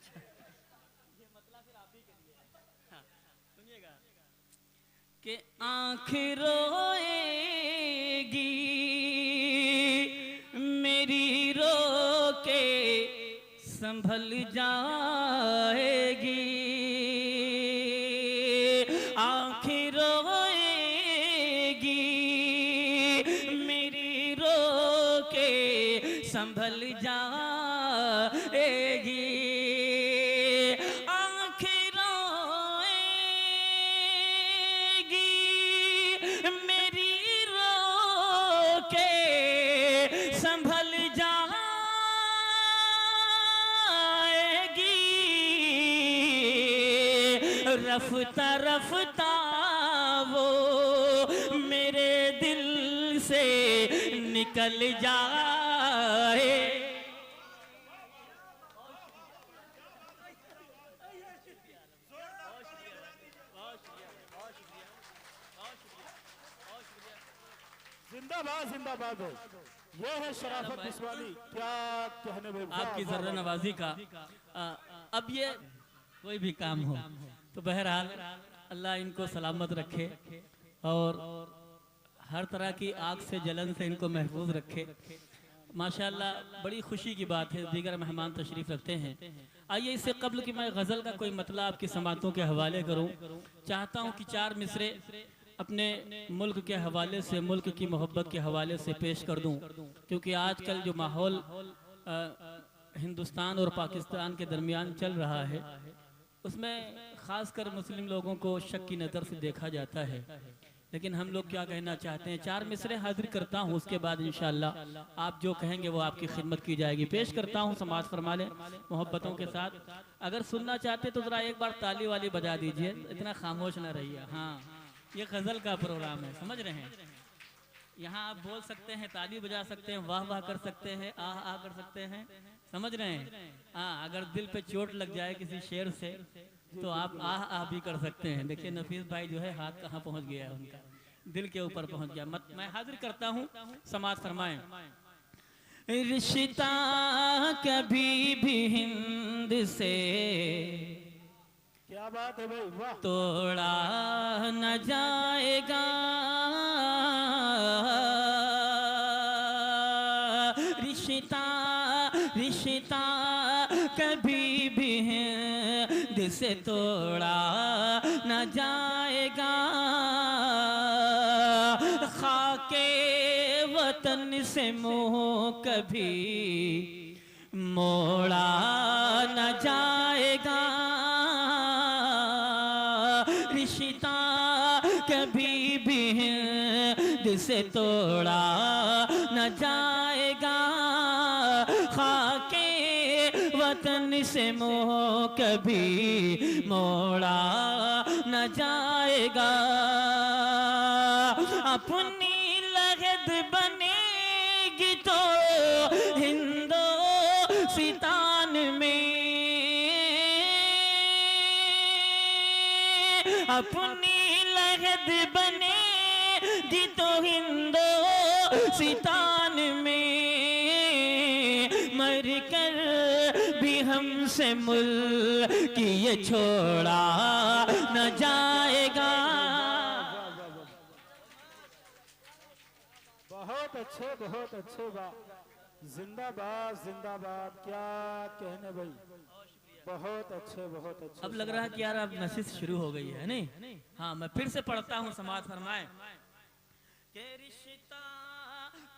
अच्छा, ये मतलब फिर आप ही करिए। हाँ, सुनिएगा कि आँख रोएगी मेरी रो के संभल जाएगी, आँख रोएगी मेरी रो के संभल जाएगी, आँख रोएगी मेरी रो के संभल जाएगी, रफ्ता रफ्ता वो मेरे दिल से निकल जाए। जिंदाबाद जिंदाबाद है। ये है शराफत बिस्वाली, क्या कहने भाई आपकी जर्रा नवाजी का। अब ये कोई भी काम हो तो बहरहाल अल्लाह इनको सलामत रखे और हर तरह की आग से जलन से इनको महफूज रखे। माशाअल्लाह बड़ी खुशी की बात है, दीगर मेहमान तशरीफ रखते हैं। आइए इससे कब्ल कि मैं गज़ल का कोई मतलब आपकी समातों के हवाले करूं, चाहता हूं कि 4 मिसरे अपने मुल्क के हवाले से, मुल्क की मोहब्बत के हवाले से पेश कर दूं, क्योंकि आजकल जो माहौल हिंदुस्तान और पाकिस्तान के दरमियान चल रहा है उसमें ख़ासकर मुस्लिम लोगों को शक की नज़र से देखा जाता है। लेकिन हम लोग क्या कहना चाहते हैं, 4 मिसरे हाजिर करता हूँ, उसके बाद इंशाअल्लाह आप जो कहेंगे वो आपकी खिदमत की जाएगी। पेश करता हूँ, समाज फरमा लें मोहब्बतों के साथ। अगर सुनना चाहते तो ज़रा एक बार ताली वाली बजा दीजिए, इतना खामोश ना रहिए। हाँ, ये गज़ल का प्रोग्राम है, समझ रहे हैं। यहाँ आप बोल सकते हैं, ताली बजा सकते हैं, वाह वाह कर सकते हैं, आह आह कर सकते हैं, समझ रहे हैं। हाँ, अगर दिल पे चोट लग जाए किसी शेर से तो आप आह आह भी कर सकते हैं। देखिए नफीस भाई जो है हाथ कहाँ पहुँच गया है, उनका दिल के ऊपर पहुँच गया। मैं हाजिर करता हूँ, समाज फरमाएं। रिश्ता कभी भी हिंद से क्या बात है भाई, वाह। तोड़ा न जाएगा, रिश्ता रिश्ता कभी भी हिंद से तोड़ा न जाएगा, खाके वतन से मुँह कभी मोड़ा न जाएगा, रिश्ता कभी भी हिंद से तोड़ा न जाएगा, खाके वतन से मुँह कभी मोड़ा न जाएगा, अपनी लगद बनेगी तो हिंदुस्तान में, अपनी लगद बनेगी तो हिंदुस्तान में, मर कर भी हमसे मुल्क ये छोड़ा न जाएगा। बहुत अच्छे बात, जिंदाबाद जिंदाबाद, क्या कहने भाई, बहुत अच्छे बहुत अच्छे। अब लग रहा है कि यार अब नशिश शुरू हो गई है नहीं? हाँ, मैं फिर से पढ़ता हूँ, समाज फरमाए कि रिश्ता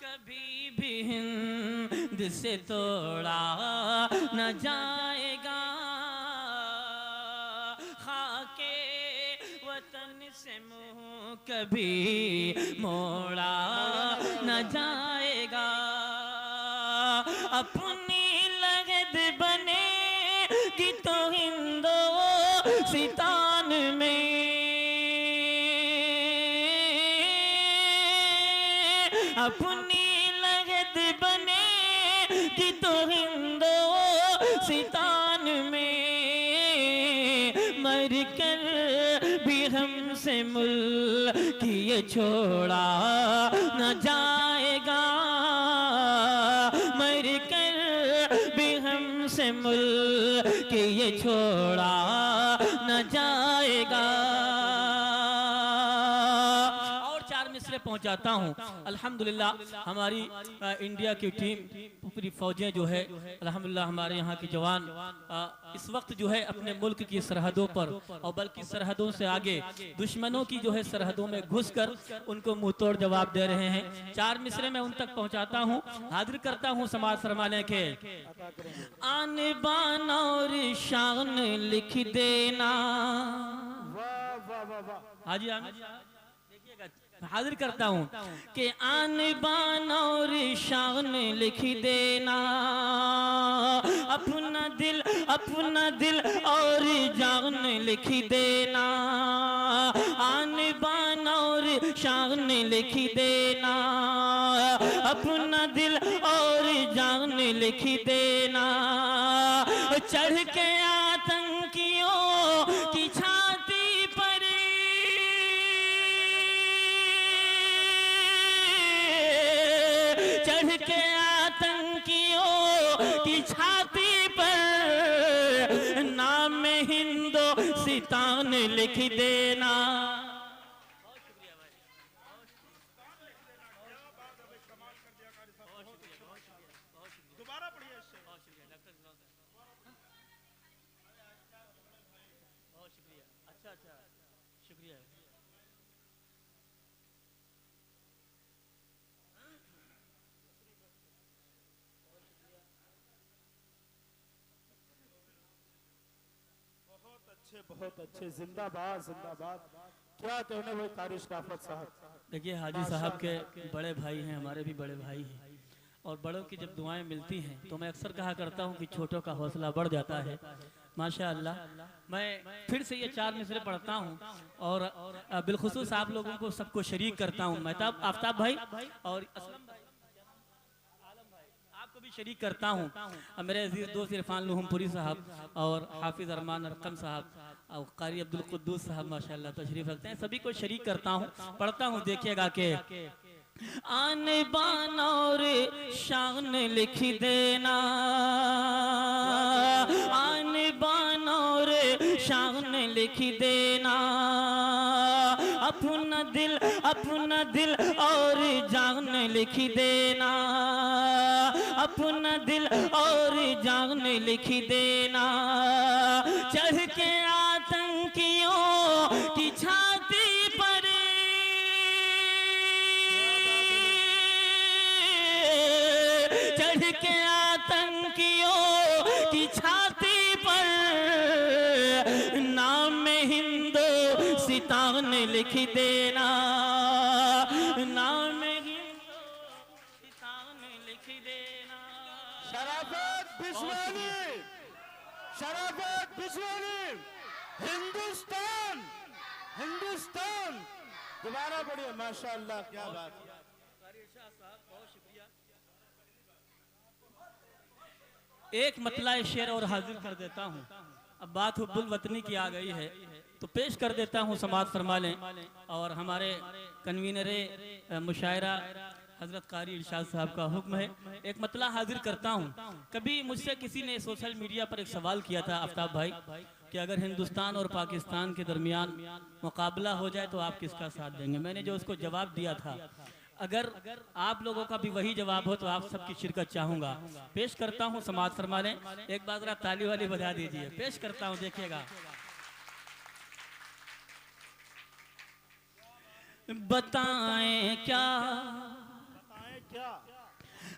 कभी भी हिंद से तोड़ा न जाएगा, खाके वतन से मुँह कभी मोड़ा न जाएगा, अपनी लगद बनेगी तो हिंदुस्तान में, अपनी लगद बनेगी तो हिंदुस्तान में, मर कर भी हमसे मुल्क ये छोड़ा न जाएगा, मर कर भी हमसे मुल्क कि ये छोड़ा न जाएगा। और 4 मिसरे पहुंचाता हूं। अल्हम्दुलिल्लाह हमारी इंडिया की टीम पूरी फौजें जो है अल्हम्दुलिल्लाह हमारे यहाँ के जवान इस वक्त जो है अपने मुल्क की सरहदों पर और बल्कि सरहदों से आगे दुश्मनों की जो है सरहदों में घुसकर उनको मुंह तोड़ जवाब दे रहे हैं। 4 मिसरे मैं उन तक पहुंचाता हूं, हाजिर करता हूं समाज फरमाने के। आन बान और शान लिख देना। हाजी देखिएगा, हाजिर करता हूं कि आन बान और शान लिख देना। अपना दिल और जान लिख देना। आन बान और शान लिख देना। अपना दिल और जान लिख देना। चढ़ के आतंकियों की छाती पर चढ़ के आतंकियों की छाती पर नाम हिंदुस्तान लिख देना। शुक्रिया। बहुत अच्छे, जिंदाबाद जिंदाबाद। क्या कहने भाई कारी शराफत साहब। देखिए हाजी साहब के बड़े भाई हैं, हमारे भी बड़े भाई हैं, और बड़ों की जब दुआएं मिलती हैं तो मैं अक्सर कहा करता हूं कि छोटों का हौसला बढ़ जाता है। माशाअल्लाह मैं फिर से ये 4 मिसरे पढ़ता हूं और बिलखुसूस आप लोगों को सबको शरीक करता हूं। महताब आफ्ताब भाई और असलम भाई, आलम भाई, आपको भी शरीक करता हूं। मेरे अजीज दोस्त इरफान लुहमपुरी साहब और हाफिज अरमान अरकम साहब और कारी अब्दुल कुद्दूस साहब माशाअल्लाह तशरीफ रखते हैं। सभी को शरीक करता हूं, पढ़ता हूं, देखिएगा कि आन बान और शान लिख देना। आन बान और शान लिख देना। अपना दिल और जान लिख देना। अपना दिल और जान लिख देना। चढ़ के आतंकियों की छाती पर चढ़ के आतंकियों की छाती पर नाम हिंदुस्तान लिख देना। नाम हिंदुस्तान लिख देना। शराफत बिस्वानी, शराफत बिस्वानी। हिंदुस्तान हिंदुस्तान। दोबारा पढ़िए। माशाअल्लाह, क्या बात है। एक मतला शेर और हाजिर कर देता हूँ। अब बात हुब्बुल वतनी की आ गई है तो पेश कर देता हूँ, समाज फरमा लें। और हमारे कन्वीनर मुशायरा हजरत कारी इरशाद साहब का हुक्म है, एक मतला हाजिर करता हूँ। कभी मुझसे किसी ने सोशल मीडिया पर एक सवाल किया था आफ्ताब भाई कि अगर हिंदुस्तान और पाकिस्तान के दरमियान मुकाबला हो जाए तो आप किसका साथ देंगे। मैंने जो उसको जवाब दिया था, अगर आप लोगों का भी वही जवाब हो तो आप सबकी शिरकत चाहूंगा। पेश करता हूं, समाज फरमा लें। एक बार जरा ताली वाली बजा दीजिए। पेश करता हूं, देखिएगा। बताएं क्या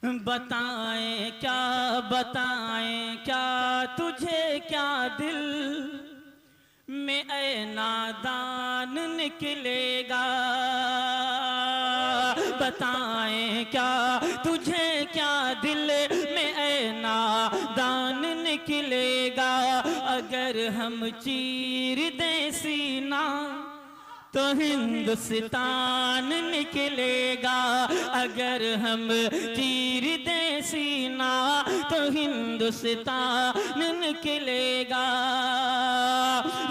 बताएं क्या बताएं क्या तुझे क्या दिल में ऐ नादान निकलेगा। बताएं क्या तुझे क्या दिल में ऐ नादान निकलेगा। अगर हम चीर दें सीना तो हिंदुस्तान निकलेगा। अगर हम चीर दें सीना तो हिंदुस्तान निकलेगा।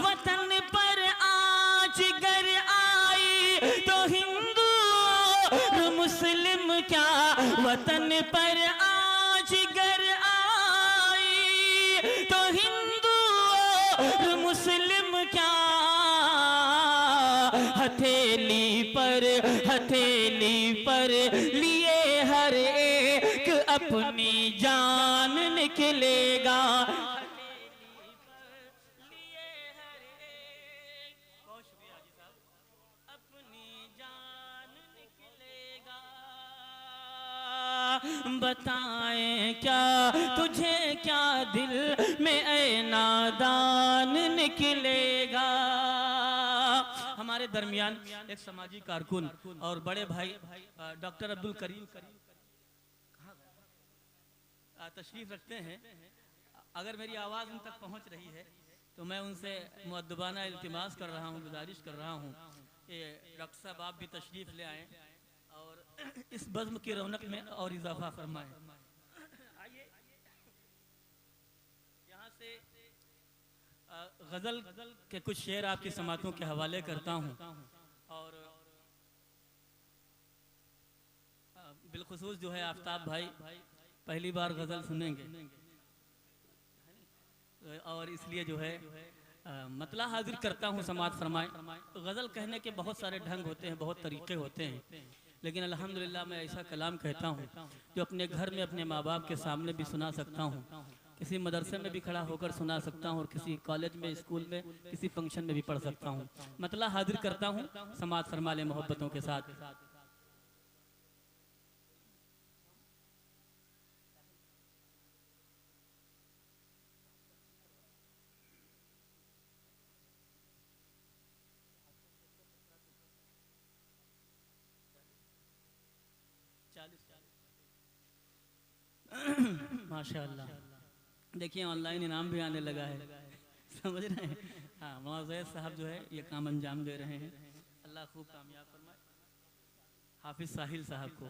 वतन पर आज गर आई तो हिंदू और मुस्लिम क्या। वतन पर आज गर आई तो मुस्लिम क्या हथेली पर लिए हर एक अपनी जान निकलेगा। बताएं क्या तुझे क्या दिल में ऐ नादान निकलेगा। हमारे दरमियान एक समाजी कारकुन और बड़े भाई डॉक्टर अब्दुल करीम तशरीफ रखते हैं। अगर मेरी आवाज़ उन तक पहुंच रही है तो मैं उनसे मुअद्दबाना इल्तिमास कर रहा हूं, गुजारिश कर रहा हूं कि डॉक्टर साहब आप भी तशरीफ़ ले आएँ और इस बज़्म की रौनक में और इजाफा फरमाएं। आइए यहाँ से गज़ल के कुछ शेर आपकी समातों के हवाले करता हूँ और बिलखुसूस जो है आफ्ताब भाई पहली बार गज़ल सुनेंगे और इसलिए जो है मतला हाजिर करता हूँ, समात फरमाएं। गज़ल कहने के बहुत सारे ढंग होते हैं, बहुत तरीक़े होते हैं, लेकिन अल्हम्दुलिल्लाह मैं ऐसा कलाम कहता हूँ जो अपने घर में अपने माँ बाप के सामने भी सुना सकता हूँ, किसी मदरसे में भी खड़ा होकर सुना सकता हूँ और किसी कॉलेज में, स्कूल में, किसी फंक्शन में भी पढ़ सकता हूँ। मतला हाजिर करता हूँ, समात फरमा ले मोहब्बतों के साथ। माशाअल्लाह, देखिए ऑनलाइन इनाम भी आने लगा है, समझ रहे हैं। हाँ, मौज़ैद साहब जो है ये काम अंजाम दे रहे हैं, अल्लाह खूब कामयाब फरमाए। हाफिज़ साहिल साहब को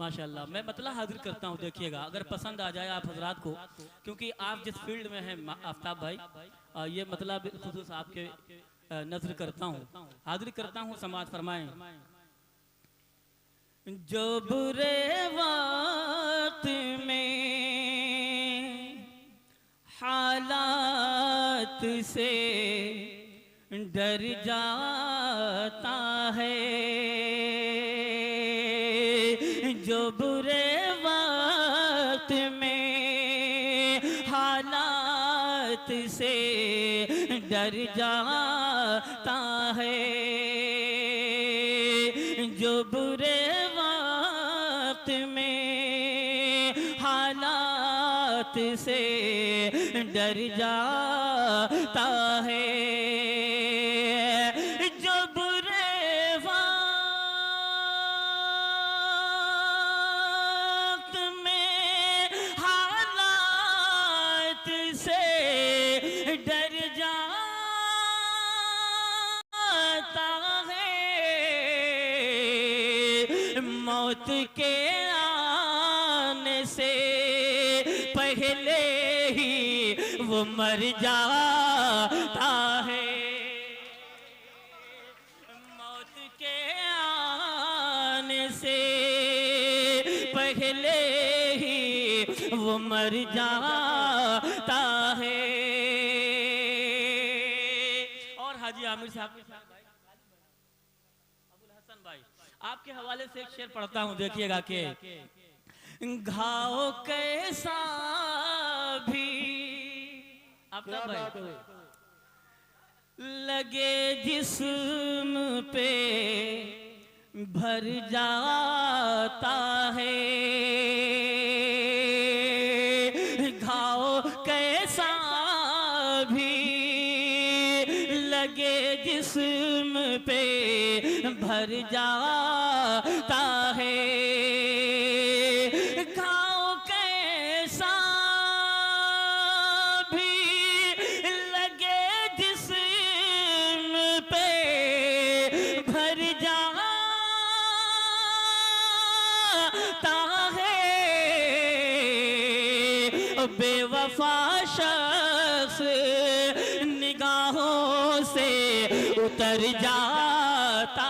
माशाअल्लाह मैं मतला हाजिर करता हूँ। देखिएगा अगर पसंद आ जाए आप हजरात को, क्योंकि आप जिस फील्ड में हैं आफ्ताब भाई, ये मतलब खुसूस आपके नज़र करता हूँ, हाजिर करता हूँ, समात फरमाएँ। जो बुरे वक्त में हालात से डर जाता है, जो बुरे वक्त में हालात से डर जाता है, जो बुरे वक्त में हालात से डर जाता है, जो बुरे वक्त में हालात से डर जाता है, मौत के आने से पहले ही वो मर जाता है, मौत के आने से पहले ही वो मर जाता है। और हाजी आमिर साहब अबुल हसन भाई आपके हवाले से एक शेर पढ़ता हूँ, देखिएगा कि घाव कैसा भी आफ्ताब भाई लगे जिस्म पे भर जाता है, घाव कैसा भी लगे जिस्म पे भर जाता है, घाव कैसा भी लगे जिस्म पे भर जाता है, बेवफा शख्स निगाहों से उतर जाता।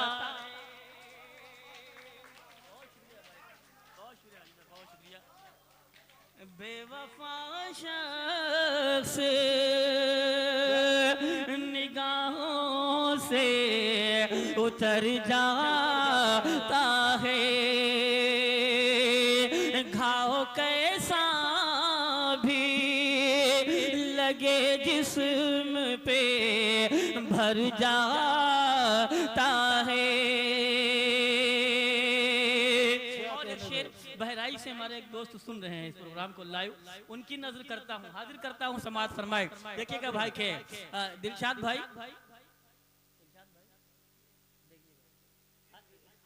बेवफा शख्स से उतर जाता है। घाव कैसा भी लगे जिस्म पे भर जाता है। और एक शेर बहराइच से हमारे एक दोस्त सुन रहे हैं इस प्रोग्राम को लाइव, उनकी नजर करता हूँ, हाजिर करता हूँ, समाज फरमाए। देखिएगा भाई के दिलशाद भाई,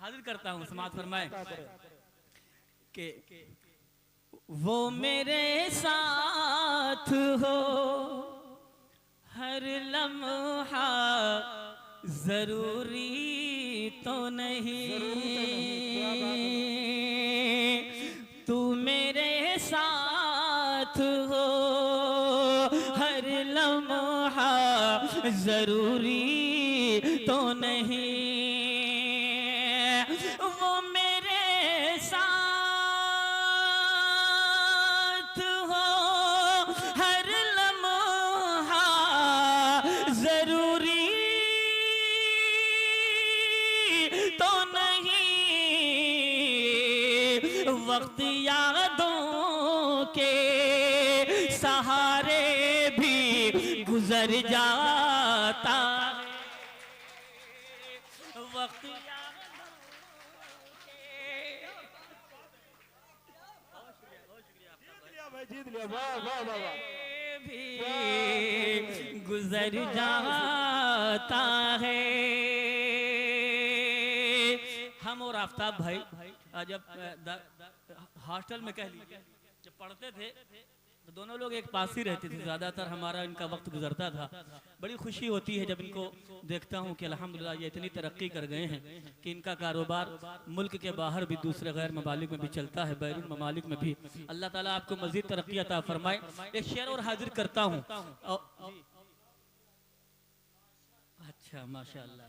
हाजिर करता हूँ, समाज फरमाए के वो मेरे साथ हो हर लम्हा जरूरी तो नहीं, तू मेरे साथ हो हर लम्हा जरूरी तो नहीं। वो मेरे साथ हो हर लम्हा जरूरी तो नहीं। वक्त यादों के सहारे भी गुजर जाता है। वक्त जीत लिया, वाह वाह वाह वाह। भी गुजर जाता है। हम और आफ्ताब भाई जब हॉस्टल में कह लीजिए जब पढ़ते थे तो दोनों लोग एक पास ही रहते थे, ज्यादातर हमारा इनका वक्त गुजरता था। बड़ी खुशी होती है जब इनको देखता हूँ कि अल्हम्दुलिल्लाह ये इतनी तरक्की कर गए हैं कि इनका कारोबार मुल्क के बाहर भी दूसरे गैर ममालिक में भी चलता है, बैरून ममालिक में भी। अल्लाह ताला आपको मजीद तरक्की अता फरमाए। एक शेर और हाजिर करता हूँ। अच्छा माशाअल्लाह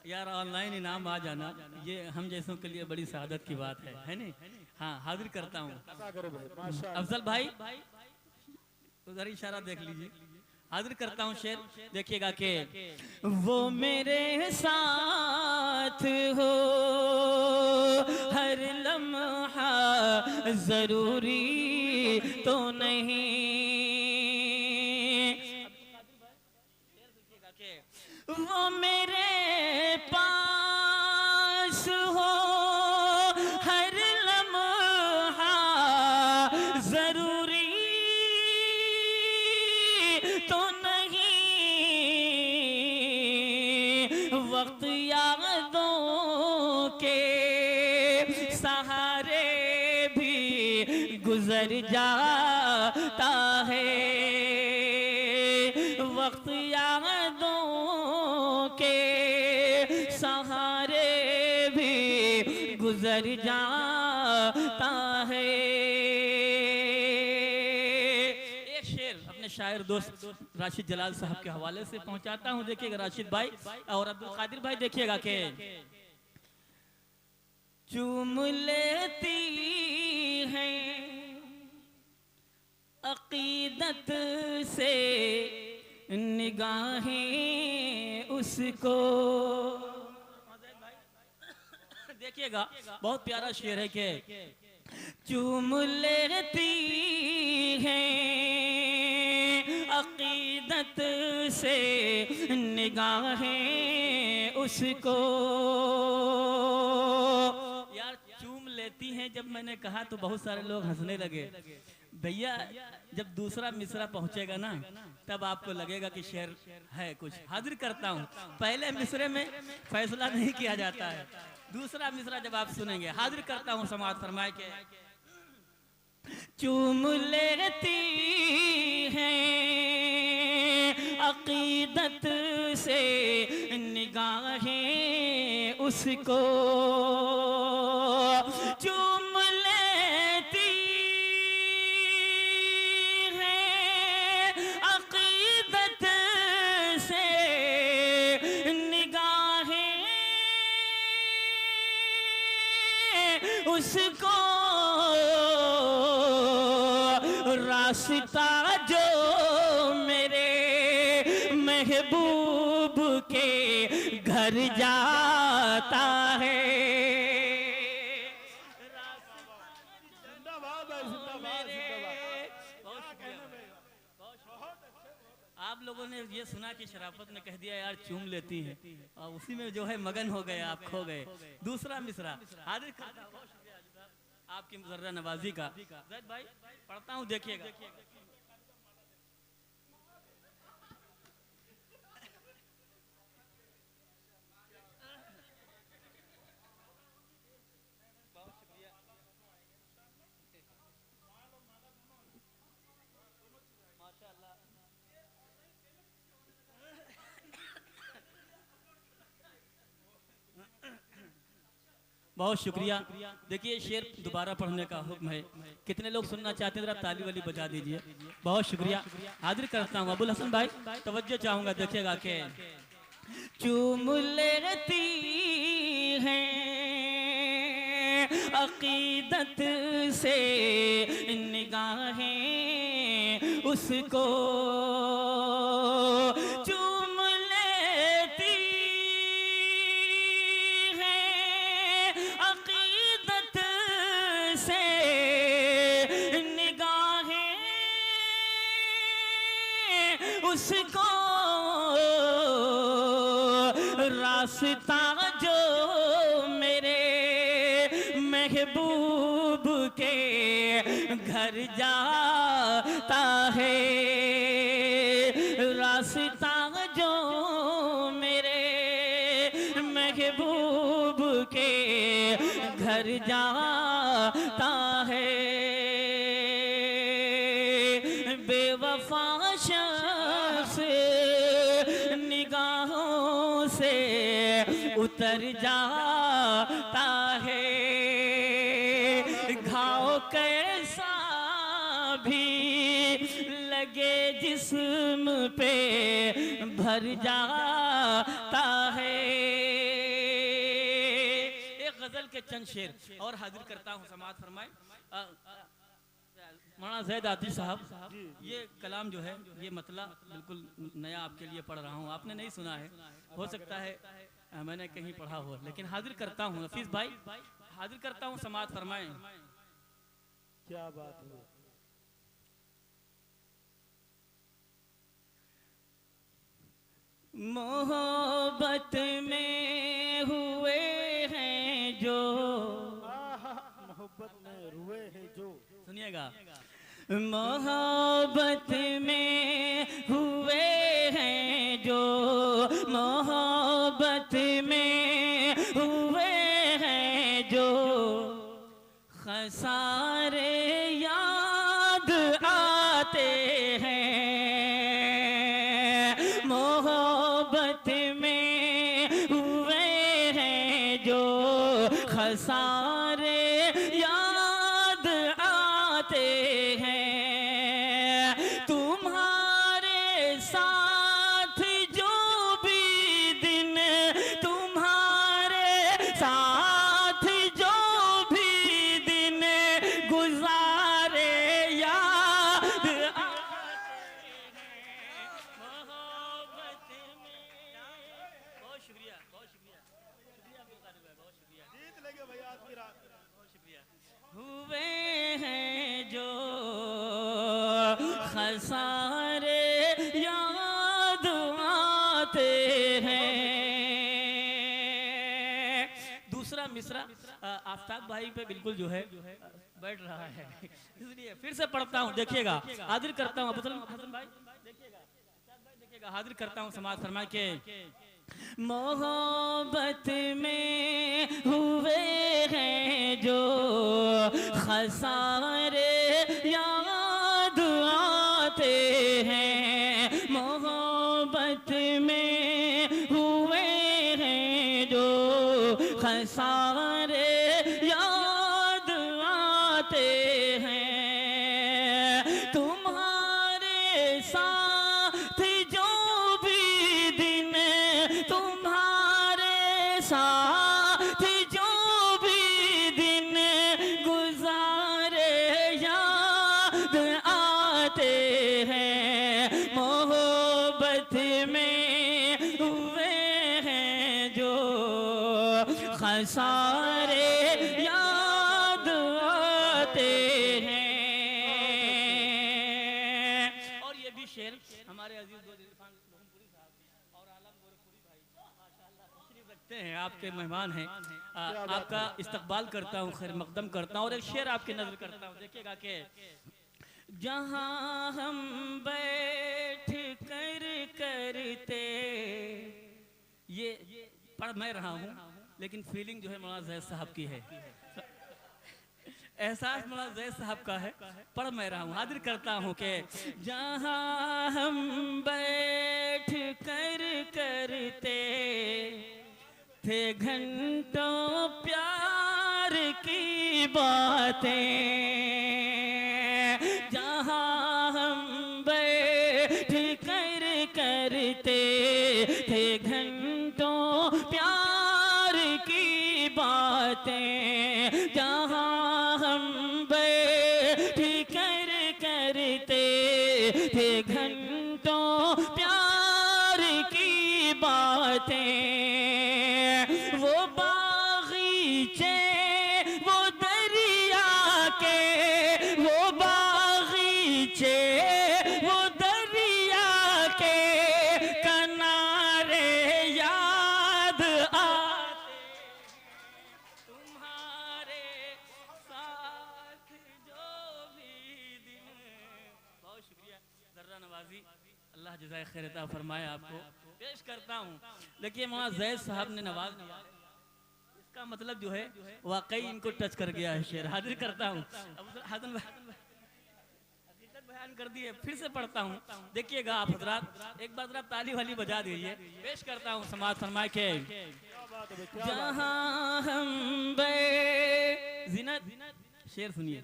यार, ऑनलाइन इनाम आ जाना ये हम जैसों के लिए बड़ी सआदत की बात है नहीं? हाँ, हाजिर करता हूँ। अफजल भाई उधर इशारा देख लीजिए, हाजिर करता हूँ शेर। देखिएगा कि वो मेरे साथ हो हर लम्हा जरूरी तो नहीं। वो मेरे पास हो हर लम्हा जरूरी तो नहीं। वक्त यादों के सहारे भी गुजर जाता है। वक्त यादों के सहारे भी गुजर जाता है। एक शेर अपने शायर दोस्त राशिद जलाल साहब के हवाले से पहुंचाता हूं। देखिएगा राशिद भाई और अब्दुल कादिर भाई, देखिएगा कि चूम लेती हैं अकीदत से निगाहें उसको। देखिएगा बहुत प्यारा शेर है कि चूम लेती हैं अकीदत से निगाहें उसको। यार चूम लेती हैं जब मैंने कहा तो बहुत सारे लोग हंसने लगे। भैया जब दूसरा मिसरा पहुंचेगा ना तब आपको लगेगा कि शेर है कुछ। हाजिर करता हूं, पहले मिसरे में फैसला नहीं किया जाता है, दूसरा मिसरा जब आप सुनेंगे। हाजिर करता हूं, समाज फरमाए के चूम लेती हैं अकीदत से निगाहें उसको। चूम लेती हैं अकीदत से निगाहें उसको। रास्ता जो मेरे महबूब के घर जाता है। जिंदाबाद है, जिंदाबाद, आप लोगों ने ये सुना कि शराफत ने कह दिया यार चूम लेती हैं, और उसी में जो है मगन हो गए, आप खो गए। दूसरा मिसरा हाजिर करता हूं, बहुत शुक्रिया आपकी मुजर्रा नवाजी का। जैद भाई पढ़ता हूँ, देखिएगा। बहुत शुक्रिया। देखिए शेर दोबारा पढ़ने का हुक्म है। कितने लोग सुनना चाहते हैं, जरा ताली वाली बजा दीजिए। बहुत शुक्रिया। हाजिर करता हूँ अबुल हसन भाई, तवज्जो चाहूंगा, देखिएगा के चूम लेती हैं अकीदत से निगाहें उसको, चूम लेती हैं अकीदत से निगाहें उसको, रास्ता जो मेरे महबूब के घर जाता है, रास्ता जो मेरे महबूब के घर जाता है। बेवफा शख्स निगाहों से उतर जाता है, घाव कैसा भी लगे जिस्म पे भर जाता है। एक गजल के चंद शेर और हाजिर करता हूँ, समाअत फरमाए। मौलाना ज़ैद आती साहब, ये कलाम जो है ये मतला बिल्कुल नया आपके लिए पढ़ रहा हूँ, आपने नहीं सुना है, हो सकता है मैंने कहीं पढ़ा हो, लेकिन हाजिर करता हूँ। हफीज भाई हाजिर करता हूँ, समाअत फरमाएं। क्या बात है। मोहब्बत में हुए हैं जो, मोहब्बत में रुए हैं जो, सुनिएगा, मोहब्बत में हुए हैं जो, मोहब्बत में हुए हैं जो, खसारे याद आते हैं, मोहब्बत में हुए हैं जो, खसारे याद आते हैं। तुम्हारे साथ जो भी दिन, तुम्हारे साथ जो भी दिन गुजारे याद आते हैं, मोहब्बत में। बहुत शुक्रिया, बहुत शुक्रिया, शुक्रिया अब्दुल कादिर भाई, बहुत शुक्रिया। जीत लेंगे भैया आज की रात। बहुत शुक्रिया। हुए हैं जो खसारे याद आते हैं। दूसरा मिसरा आफ्ताब भाई पे बिल्कुल जो है बैठ रहा है, इसलिए फिर से पढ़ता हूँ, देखिएगा। हाजिर करता हूँ अबुल हसन भाई, देखिएगा, देखिएगा, हाजिर करता हूँ, समाअत फरमा के। मोहब्बत में हुए हैं जो खसारे याद आते हैं, मोहब्बत में हुए हैं जो खसारे याद आते हैं। तुम्हारे साथ जो भी दिन, तुम्हारे साथ जो भी दिन गुजारे याद आते हैं, मोहब्बत में हमारे अजीज दोस्त इरफान लोहमपुरी साहब और आलम गोरखपुरी भाई माशाल्लाह तशरीफ रखते हैं, आपके मेहमान हैं। आपका इस्तकबाल करता हूँ, खैर मकदम करता हूँ और एक शेर आपकी नजर करता हूँ। देखिएगा कि जहाँ हम बैठ कर करते, ये पढ़ मैं रहा हूँ लेकिन फीलिंग जो है मौलाना ज़ैद साहब की है, एहसास मौलाना ज़ैद साहब का है, पढ़ मैं रहा हूँ, हाजिर करता हूँ कि जहाँ हम बैठ कर करते थे घंटों प्यार की बातें, जहाँ हम बैठ कर करते थे घंटों प्यार की बातें, जहाँ हम बैठ कर करते थे घंटों प्यार की बातें, वो बागीचे वो दरिया के, वो बागीचे वो दरिया के किनारे याद आते, तुम्हारे साथ जो भी दिन। बहुत शुक्रिया जर्रा नवाजी, अल्लाह जज़ाए खैर अता फरमाए आपको। पेश करता हूँ, देखिए मौलाना ज़ैद साहब ने नवाज इसका मतलब जो है वाकई इनको टच कर गया है शेर। हाजिर करता हूँ, हकीकत बयान कर दी है, फिर से पढ़ता हूँ, देखिएगा आप हजरात, एक बार जरा ताली वाली बजा दीजिए। पेश करता हूँ समाज फरमाए के जहाँ हम जिनत, शेर सुनिए,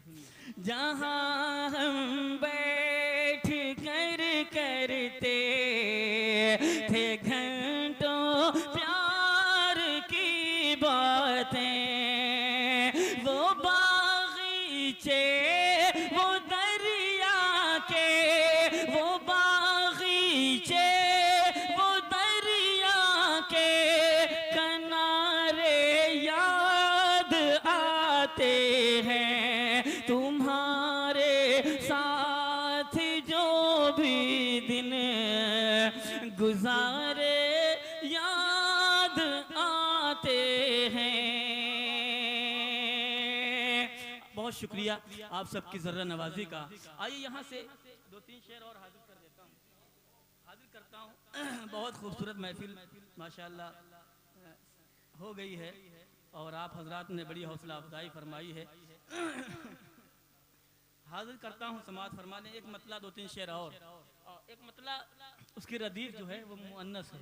जहाँ हम बैठ कर करते थे घंटों प्यार की बातें, वो बागीचे वो दरिया के, वो बागीचे वो दरिया के किनारे याद आते हैं, तुम्हारे साथ जो भी दिन गुजारे याद आते हैं। बहुत शुक्रिया आप सबकी जर्रा नवाजी का। आइए यहाँ से दो तीन शेर और हाजिर कर देता हूँ, हाजिर करता हूँ। बहुत खूबसूरत महफिल माशाल्लाह हो गई है और आप हजरात ने बड़ी हौसला अफजाई फरमाई है। हाजिर करता हूँ समाज फरमाने एक मतला दो तीन शेर और एक मतला उसकी रदीफ जो है वो मुअन्नस है,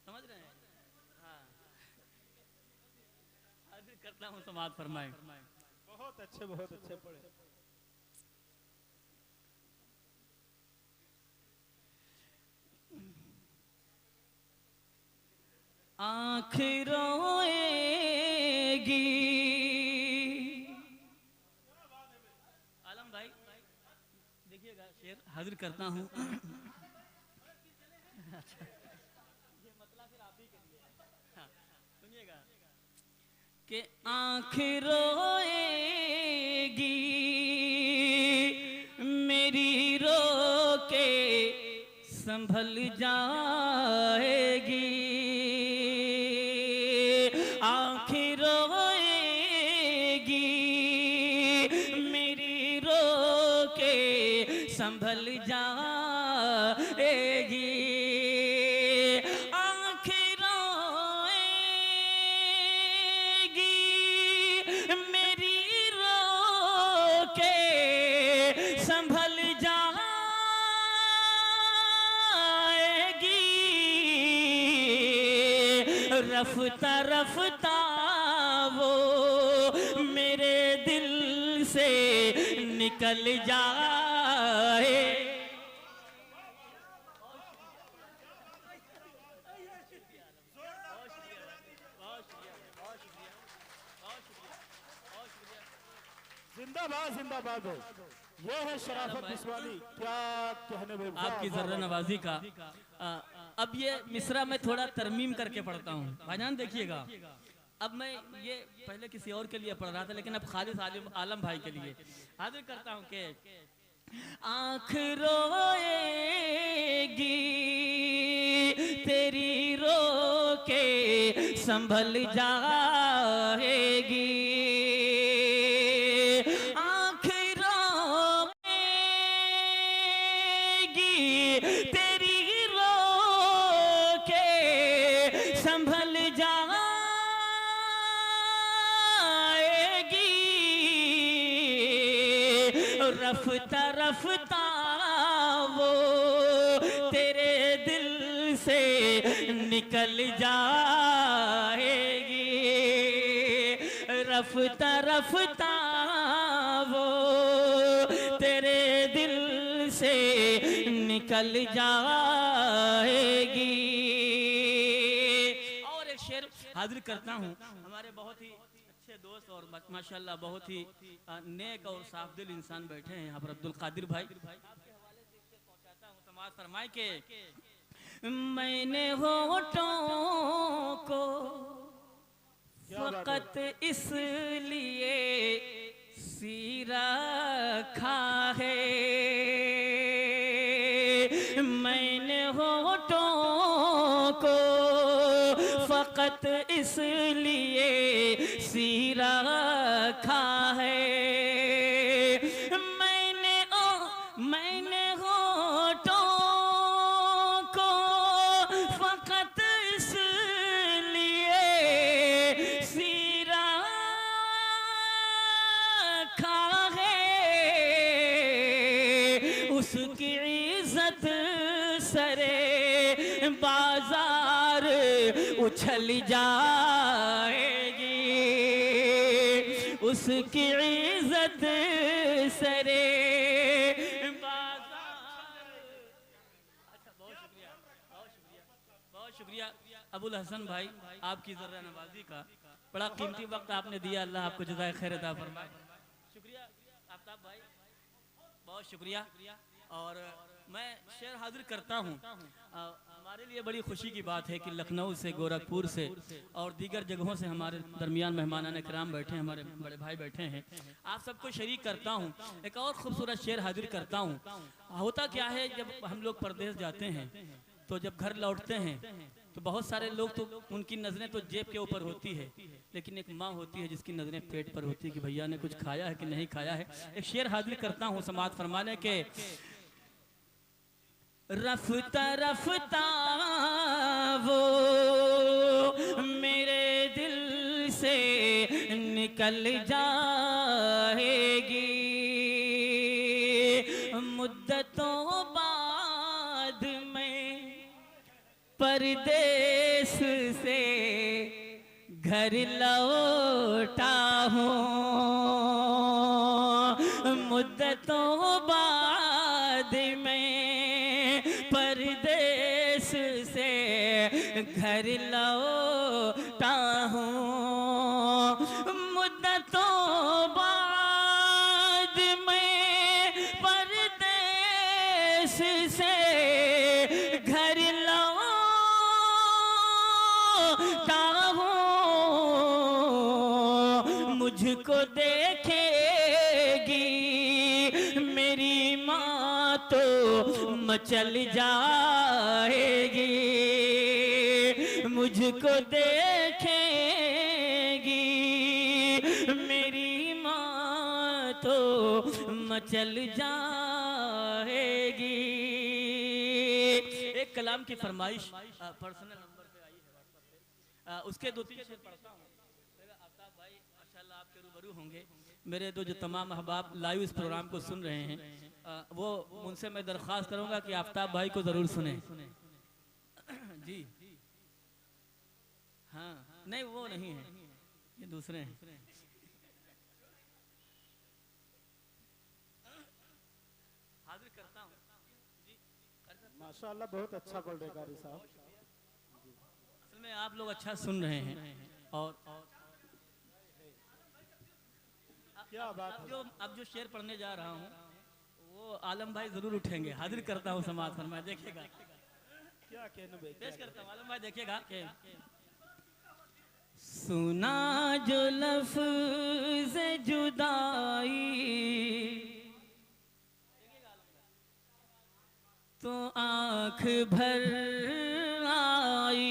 समझ रहे हैं? हाँ, हाजिर करता हूँ समाज फरमाए। बहुत अच्छे पढ़े। आँख रोएगी, आलम भाई देखिएगा शेर हाजिर करता हूँ। अच्छा, ये मतलब फिर आप ही के लिए, हाँ, सुनिएगा कि आँख रोएगी मेरी रो के संभल जाएगी, आँख रोएगी मेरी रो के संभल जाएगी, आँख रोएगी मेरी रो के संभल जाएगी, रफ्ता रफ्ता वो मेरे दिल से निकल जाए। जिंदाबाद है। ये है शराफत बिस्वाली, क्या कहने में आपकी जर्रा नवाजी का। अब ये मिसरा में थोड़ा तरमीम करके पढ़ता हूँ भाईजान, देखिएगा। अब मैं ये पहले किसी और के लिए पढ़ रहा था लेकिन अब खालिद आलम भाई के लिए हाजिर करता हूँ कि आँख रोएगी तेरी रो के संभल जाएगी। आँख रोएगी तेरी रो के संभल जाएगी। रफ्ता रफ्ता वो तेरे दिल से निकल जाएगी। रफ्ता रफ्ता वो तेरे दिल से निकल जाएगी। और एक शेर हाजिर करता हूँ, हमारे बहुत ही अच्छे दोस्त और माशाल्लाह बहुत ही नेक और साफ दिल इंसान बैठे हैं यहाँ पर, अब्दुल कादिर भाई। आपके हवाले से शेर पहुँचाता हूँ, समाज फरमाए के मैंने होठों को फकत इसलिए सी रखा है। मैंने होठों को फकत इसलिए सी रखा है। मैंने होठों को फकत इसलिए सी रखा है। उसकी इज्जत सरे बाजार उछल जाएगी। उसकी इज्जत सरे बाजार। अच्छा, बहुत शुक्रिया, बहुत शुक्रिया, बहुत शुक्रिया अबुल हसन भाई, आपकी जर्रा नवाजी का बड़ा कीमती वक्त आपने दिया। अल्लाह आपको जज़ाए खैर अता फरमाए। शुक्रिया आफ्ताब भाई, बहुत शुक्रिया। और मैं शेर हाजिर करता हूँ। हमारे लिए बड़ी खुशी की बात है कि लखनऊ से, गोरखपुर से और दीगर जगहों से हमारे दरमियान मेहमान किराम बैठे हैं, हमारे बड़े भाई बैठे हैं। आप सबको शरीक करता हूँ। एक और खूबसूरत शेर हाजिर करता हूँ। होता क्या है, जब हम लोग परदेश जाते हैं तो जब घर लौटते हैं तो बहुत सारे लोग तो उनकी नज़रें तो जेब के ऊपर होती है, लेकिन एक माँ होती है जिसकी नज़रें पेट पर होती है कि भैया ने कुछ खाया है कि नहीं खाया है। एक शेर हाजिर करता हूँ समात फरमाने के रफ्ता रफ्ता वो मेरे दिल से निकल जाएगी। मुद्दतों बाद में परदेश से घर लौटा हूँ। मुद्दतों बाद में परदेश से घर लौटा हूँ। मुद्दतों बाद में परदेश से घर लौटा हूँ। मुझको देखेगी मेरी माँ तो मचल जाएगी। मुझको देखेगी मेरी माँ तो मचल जाएगी। एक कलाम की फरमाइश पर्सनल नंबर पे आई है व्हाट्सएप पे, उसके दो तीन शेर पढ़ता हूँ। आफ्ताब भाई माशाल्लाह आपके रूबरू होंगे। मेरे जो तमाम अहबाब लाइव इस प्रोग्राम को सुन रहे हैं, वो उनसे मैं दरख्वास्त करूंगा कि आफ्ताब भाई को जरूर सुने। जी हाँ, नहीं वो नहीं है, ये दूसरे हैं। हाजिर करता हूँ जी। माशाअल्लाह बहुत अच्छा पढ़ रहे कारी साहब। असल में आप लोग अच्छा सुन रहे हैं। और क्या बात है। अब जो शेर पढ़ने जा रहा हूँ वो आलम भाई जरूर उठेंगे। हाजिर करता हूँ समाज फरमाए, देखिएगा क्या कहने भाई, पेश करता हूँ आलम भाई, देखिएगा कि सुना जो लफ्ज़ जुदाई, आँख भर आई,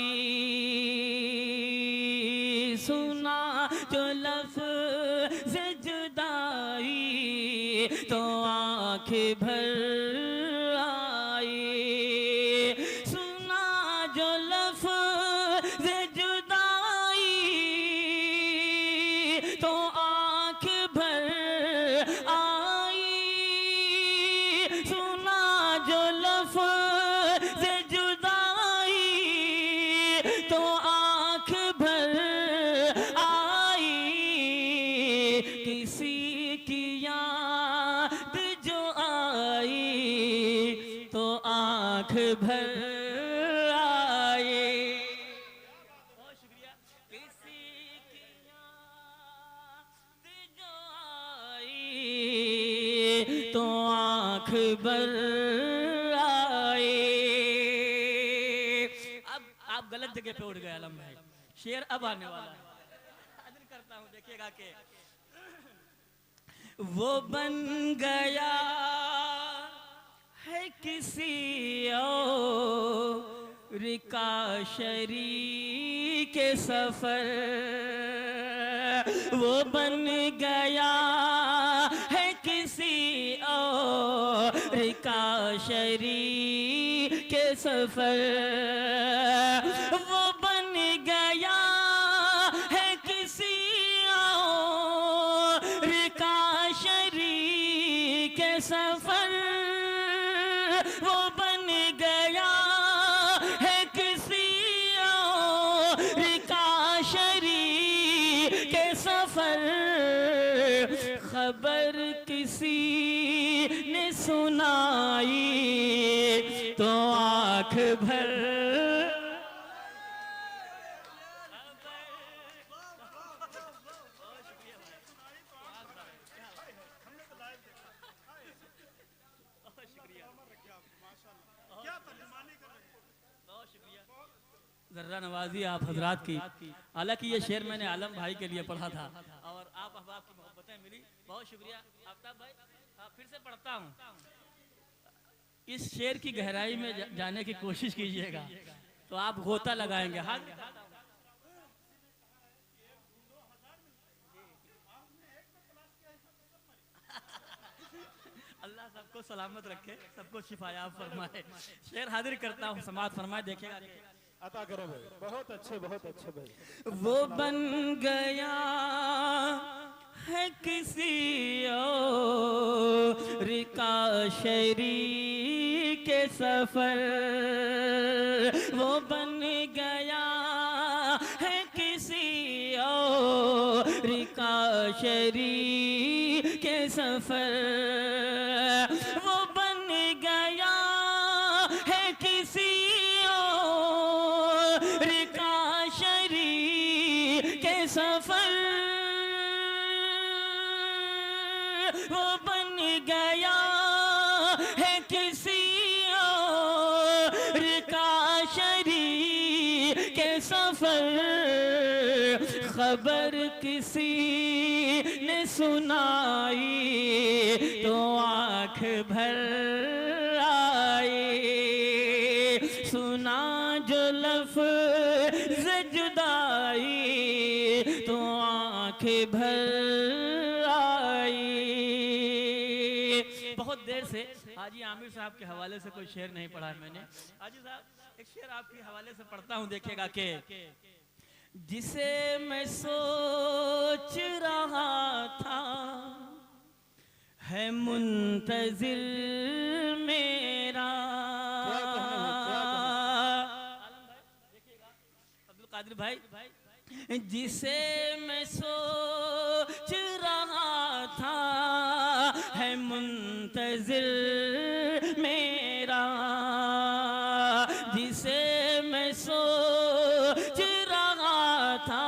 सुना जो लफ्ज़ जुदाई तो आँख भर आई, सुना जो लफ्ज़ जुदाई तो आँख भर आई, सुना जो लफ्ज़ जुदाई तो आँख भर आई, किसी की याद जो आई तो आँख भर आई। बहुत शुक्रिया। किसी की याद जो आई तो आँख भर आई। अब आप गलत जगह पे उठ गए आलम भाई, शेर अब आने वाला है। हाजिर करता हूँ, देखिएगा कि वो बन गया है किसी और का शरीक के सफर, वो बन गया है किसी और का शरीक के सफर, वो बन गया है किसी और का शरीक के सफर, वो बन गया है किसी और का शरीक के सफर, खबर किसी ने सुनाई तो आँख भर जर्रा नवाजी आप हजरात की। हालांकि ये शेर मैंने आलम भाई के लिए पढ़ा था और आप अहबाब की मोहब्बतें मिली, बहुत शुक्रिया आफ्ताब भाई। फिर से पढ़ता हूँ, इस शेर की गहराई में जाने की कोशिश कीजिएगा तो आप गोता लगाएंगे। हाँ, अल्लाह सबको सलामत रखे, सबको शिफायाब फरमाए। शेर हाजिर करता हूँ, समाअत फरमाए, देखिएगा। अता करो भाई, बहुत अच्छे भाई। वो बन गया है किसी और का शरीक के सफर, वो बन गया है किसी और का शरीक के सफर, वो बन गया है किसी और का शरीक के सफर, वो बन गया है किसी और का शरीक के सफर, खबर किसी ने सुनाई तो आँख भर आई, सुना जो लफ्ज़ जुदाई तो आँख भर आई। बहुत देर से हाजी आमिर साहब के हवाले से कोई शेर नहीं पढ़ा है मैंने। हाजी साहब एक शेर आपके हवाले से पढ़ता हूँ, देखिएगा कि जिसे मैं सोच रहा था है मुंतजिर मेरा, अब्दुल कादिर भाई, जिसे मैं सोच रहा था है मुंतजिर मेरा, जिसे मैं सोच रहा था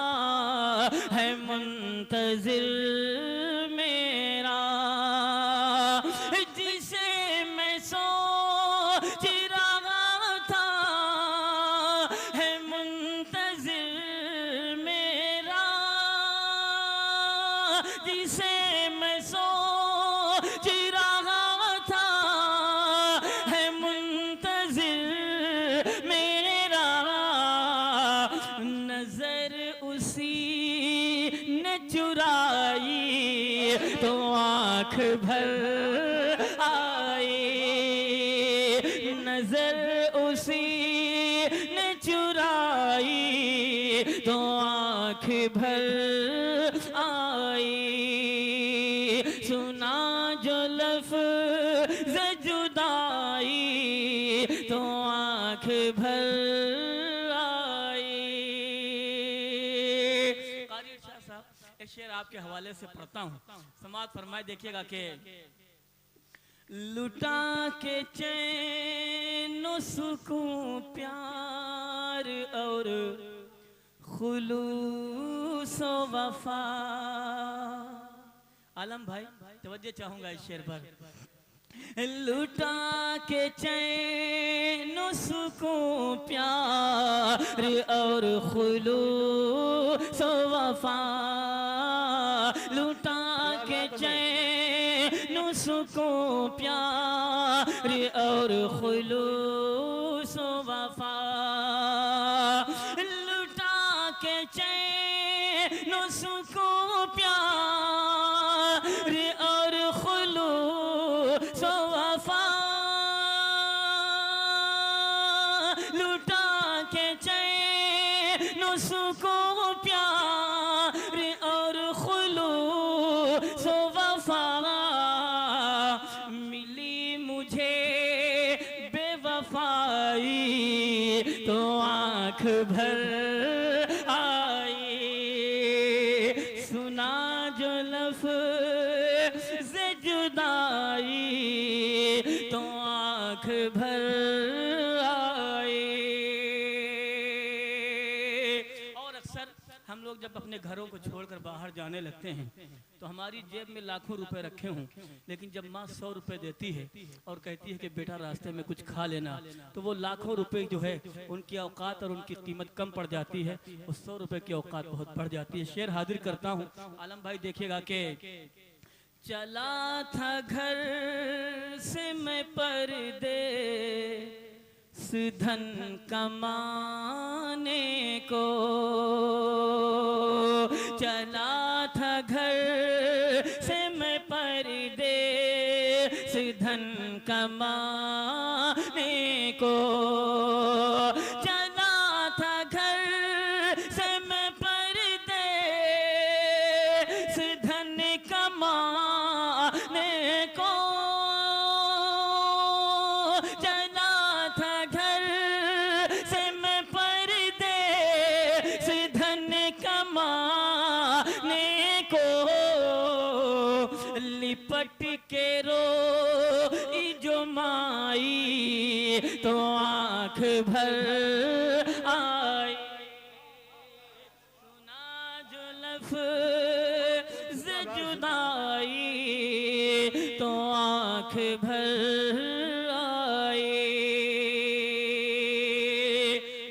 है मुंतजिर मेरा, जिसे मैं सोच रहा था है मुंतजिर मेरा, जिसे मैं सोच रहा था है मुंतजिर आँख भर आई, नजर उसी ने चुराई तो आँख भर आई, सुना जो लफ्ज़ जुदाई तो आँख भर आई। कारी शाह साहब एक शेर आपके हवाले से पढ़ता हूँ, समाज फरमाए देखिएगा कि लुटा के चैन सुकून प्यार और खुलूस वफा। आलम भाई तवज्जो चाहूंगा इस शेर पर। लुटा के चैन सुकून प्यार और खुलूस वफा, लुटा के चैन सुकून प्यार और खुलूस वफा, लुटा के चैन सुकून प्यार और खुलूस वफा, लुटा के चैन सुकून प्यार और खुलूस वफा, मिली मुझे बेवफाई तो आँख भर आई, सुना जो लफ्ज़ जुदाई तो आँख भर आई। और अक्सर हम लोग जब अपने घरों को छोड़कर बाहर जाने लगते हैं तो हमारी जेब में लाखों रुपए रखे हों, लेकिन जब माँ 100 रुपए देती है और कहती है कि बेटा रास्ते में कुछ खा लेना, तो वो लाखों रुपए जो है उनकी औकात और उनकी कीमत कम पड़ जाती है, उस 100 रुपए की औकात बहुत बढ़ जाती है। शेर हाजिर करता हूँ आलम भाई देखिएगा कि चला था घर से मैं परदेस धन कमाने को, चला था घर से मैं परदेस धन कमाने को, चला था घर से मैं परदेस धन कमाने को, चला था घर से मैं परदेस धन कमाने को, लिपट के रोई जो माई तो आँख भर आई, सुना जो लफ्ज़ जुदाई तो आँख भर आई।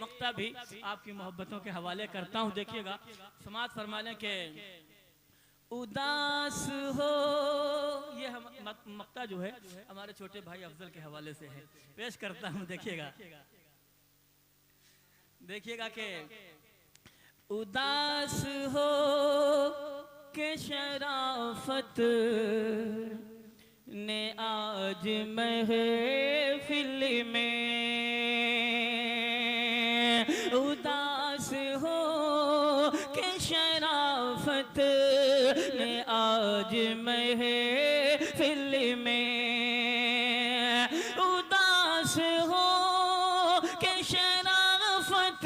मक्ता भी आपकी मोहब्बतों के हवाले करता हूँ, देखिएगा समाज फरमाने के उदास हो, ये हम मक्ता जो है हमारे छोटे भाई अफजल के हवाले से है, पेश करता हूँ देखिएगा। देखिएगा कि उदास हो के शराफत ने आज महफिल में, उदास हो के शराफत ने आज महफिल में, उदास हो के शराफत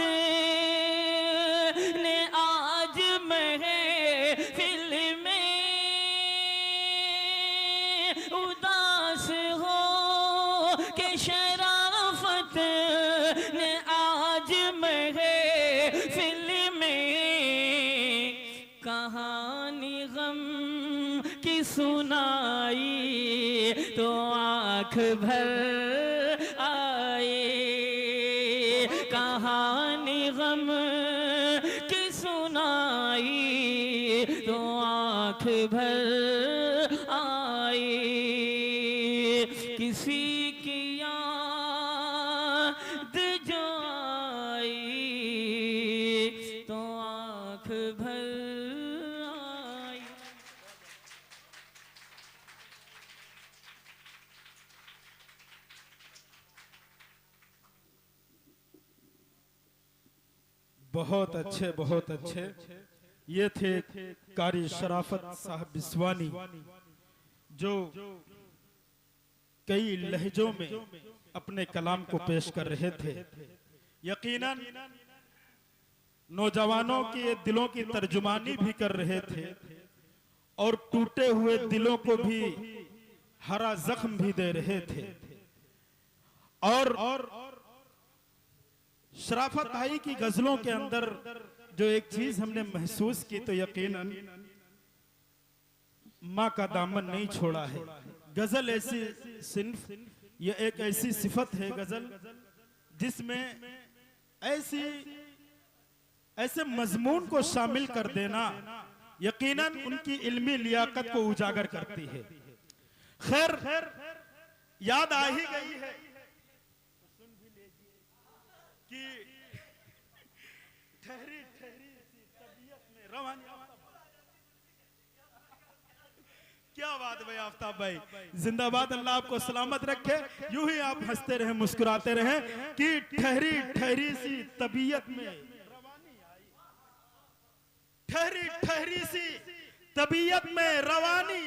ने आज महफिल में, उदास हो के शराफत ने आज महफिल में, कहानी गम की सुनाई तो आँख भर आए, कहानी गम की सुनाई तो आँख भर आई, किसी की याद जो आई तो आँख भर आई। बहुत अच्छे, बहुत अच्छे। ये थे कारी शराफत साहब बिस्वानी, जो कई लहजों में अपने कलाम को पेश कर रहे थे। यकीनन नौजवानों के दिलों की तर्जुमानी भी कर रहे थे और टूटे हुए दिलों को भी हरा जख्म भी दे रहे थे। और शराफत भाई की गजलों के अंदर जो एक चीज हमने महसूस की तो यकीनन माँ का दामन नहीं छोड़ा है। गजल ऐसी सिन्फ, ये एक ऐसी सिफत है गजल जिसमें ऐसे मजमून को शामिल कर देना यकीनन उनकी इल्मी लियाकत को उजागर करती है। खैर याद आ ही गई है कि ठहरी ठहरी सी तबीयत में रवानी। क्या बात भाई आफ्ताब भाई, जिंदाबाद, अल्लाह आपको सलामत रखे। यूं ही आप हंसते रहे, मुस्कुराते रहे कि ठहरी ठहरी सी तबीयत में रवानी आई, ठहरी ठहरी सी तबीयत में रवानी